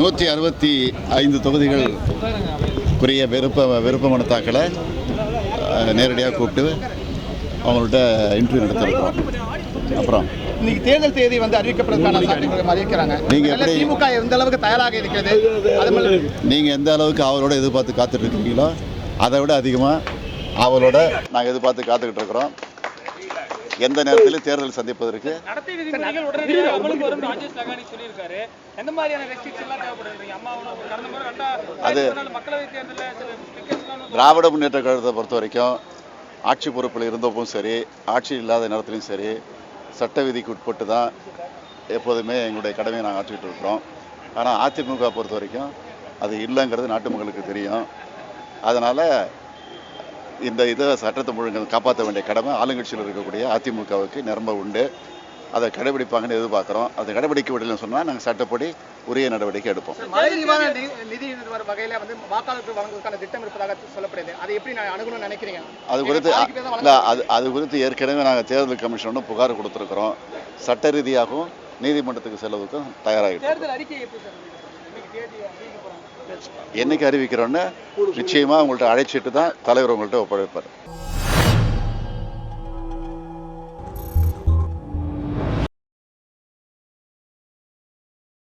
165 தொகுதிகளுக்குரிய விருப்ப மனு தாக்கலை நேரடியாக கூப்பிட்டு அவங்கள்ட்ட இன்டர்வியூ நடத்திருக்கிறோம். அப்புறம் இன்னைக்கு தேர்தல் தேதி அறிவிக்கப்படுறதுக்கான சாத்தியங்கள் அறிவிக்கிறாங்க. நீங்கள் எப்படி திமுக எந்த அளவுக்கு தயாராக இருக்கிறது, நீங்கள் எந்த அளவுக்கு அவளோட எதிர்பார்த்து காத்துட்டு இருக்கீங்களோ அதை விட அதிகமாக அவளோட நாங்கள் எதிர்பார்த்து காத்துக்கிட்டு இருக்கிறோம். எந்த நேரத்திலும் தேர்தல் சந்திப்பதற்கு அது திராவிட முன்னேற்ற கழகத்தை பொறுத்த வரைக்கும் ஆட்சி பொறுப்பில் இருந்தப்பவும் சரி, ஆட்சி இல்லாத நேரத்திலையும் சரி, சட்ட விதிக்கு உட்பட்டு தான் எப்போதுமே எங்களுடைய கடமையை நாங்கள் ஆற்றிக்கிட்டு இருக்கிறோம். ஆனால் அதிமுக பொறுத்த வரைக்கும் அது இல்லைங்கிறது நாட்டு மக்களுக்கு தெரியும். அதனால் இந்த இதை சட்டத்தை முழுங்க காப்பாற்ற வேண்டிய கடமை ஆளுங்கட்சியில் இருக்கக்கூடிய அதிமுகவுக்கு நிரம்ப உண்டு. அதை கடைபிடிப்பாங்கன்னு எதிர்பார்க்குறோம். அதை கடைபிடிக்க விடலன்னு சொன்னால் நாங்கள் சட்டப்படி உரிய நடவடிக்கை எடுப்போம். நிதி வகையில் வாக்காளருக்கு வழங்குவதற்கான திட்டம் இருப்பதாக சொல்லப்படுது. அதை எப்படி நான் அணுகணும்னு நினைக்கிறீங்க? அது குறித்து ஏற்கனவே நாங்கள் தேர்தல் கமிஷனும் புகார் கொடுத்துருக்குறோம். சட்ட ரீதியாகவும் நீதிமன்றத்துக்கு செல்வதற்கும் தயாராகிட்டோம். என்னைக்கு அறிவிக்கிறோன்னு நிச்சயமாக உங்கள்கிட்ட அழைச்சிட்டு தான் தலைவர் உங்கள்கிட்ட ஒப்படைப்பார்.